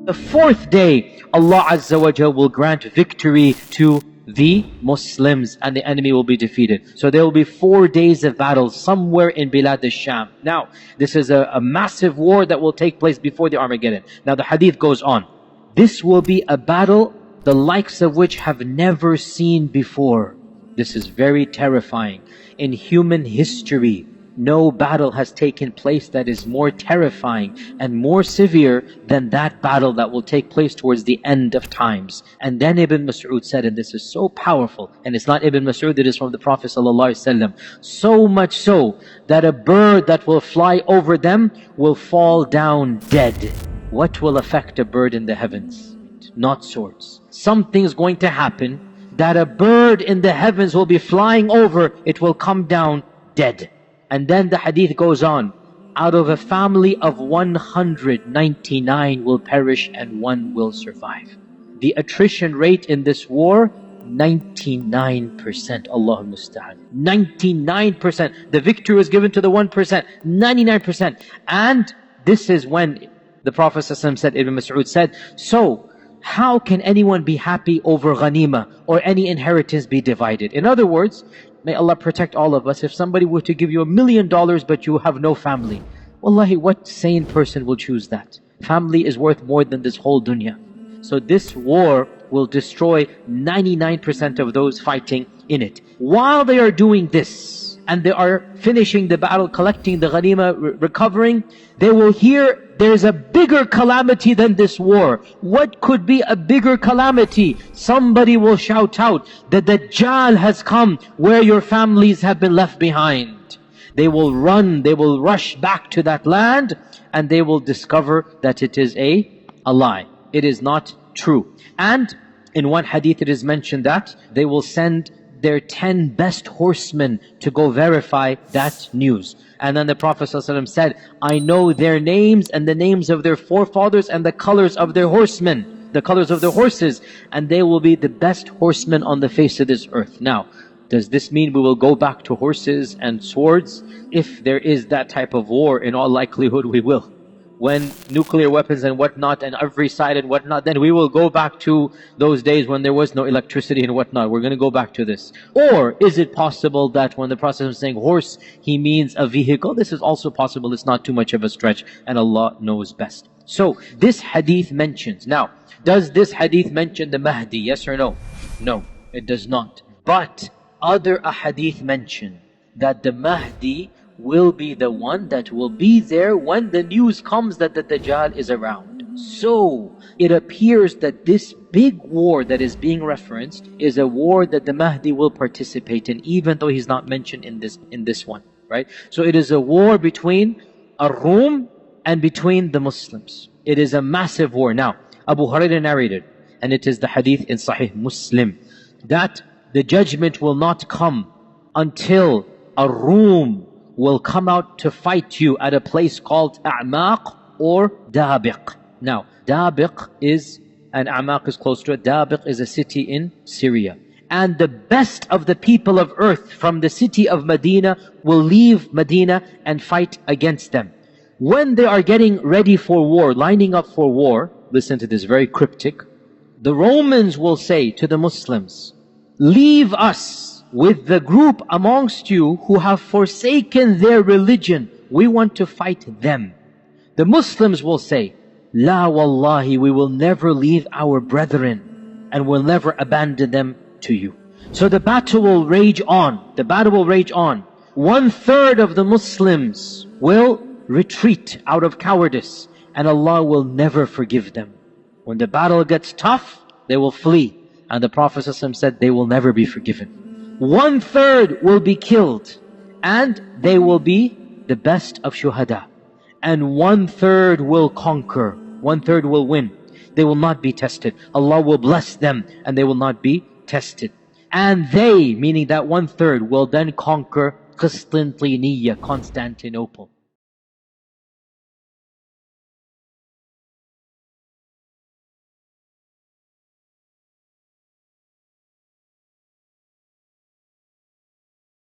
The fourth day, Allah Azza wa Jal will grant victory to the Muslims and the enemy will be defeated. So there will be 4 days of battle somewhere in Bilad al-Sham. Now, this is a massive war that will take place before the Armageddon. Now the hadith goes on. This will be a battle the likes of which have never seen before. This is very terrifying. In human history, no battle has taken place that is more terrifying and more severe than that battle that will take place towards the end of times. And then Ibn Mas'ud said, and this is so powerful, and it's not Ibn Mas'ud, it is from the Prophet ﷺ, so much so that a bird that will fly over them will fall down dead. What will affect a bird in the heavens? Not swords. Something's going to happen that a bird in the heavens will be flying over, it will come down dead. And then the hadith goes on, out of a family of 199 will perish and 1 will survive. The attrition rate in this war, 99%. Allahul Musta'an. 99%. The victory was given to the 1%. 99%. And this is when the Prophet ﷺ said, Ibn Mas'ud said, so how can anyone be happy over ghanima or any inheritance be divided? In other words, may Allah protect all of us. If somebody were to give you $1 million but you have no family, wallahi, what sane person will choose that? Family is worth more than this whole dunya. So this war will destroy 99% of those fighting in it. While they are doing this, and they are finishing the battle, collecting the ghanima, recovering, they will hear there's a bigger calamity than this war. What could be a bigger calamity? Somebody will shout out, the Dajjal has come where your families have been left behind. They will run, they will rush back to that land, and they will discover that it is a lie. It is not true. And in one hadith it is mentioned that they will send their 10 best horsemen to go verify that news. And then the Prophet ﷺ said, I know their names and the names of their forefathers and the colors of their horsemen, the colors of their horses, and they will be the best horsemen on the face of this earth. Now, does this mean we will go back to horses and swords? If there is that type of war, in all likelihood we will. When nuclear weapons and whatnot and every side and whatnot, then we will go back to those days when there was no electricity and whatnot. We're going to go back to this. Or is it possible that when the Prophet is saying horse, he means a vehicle? This is also possible. It's not too much of a stretch, and Allah knows best. So this hadith mentions. Now, does this hadith mention the Mahdi? Yes or no? No, it does not. But other ahadith mention that the Mahdi will be the one that will be there when the news comes that the Dajjal is around. So it appears that this big war that is being referenced is a war that the Mahdi will participate in, even though he's not mentioned in this one, right? So it is a war between Ar-Rum and between the Muslims. It is a massive war. Now, Abu Hurairah narrated, and it is the hadith in Sahih Muslim, that the judgment will not come until Ar-Rum will come out to fight you at a place called A'maq or Dabiq. Now, Dabiq is, and A'maq is close to it, Dabiq is a city in Syria. And the best of the people of earth from the city of Medina will leave Medina and fight against them. When they are getting ready for war, lining up for war, listen to this, very cryptic, the Romans will say to the Muslims, leave us with the group amongst you who have forsaken their religion. We want to fight them. The Muslims will say, La wallahi, we will never leave our brethren and will never abandon them to you. So the battle will rage on. The battle will rage on. 1/3 of the Muslims will retreat out of cowardice, and Allah will never forgive them. When the battle gets tough, they will flee. And the Prophet ﷺ said they will never be forgiven. 1/3 will be killed, and they will be the best of shuhada. And 1/3 will conquer. 1/3 will win. They will not be tested. Allah will bless them, and they will not be tested. And they, meaning that 1/3, will then conquer Constantinople.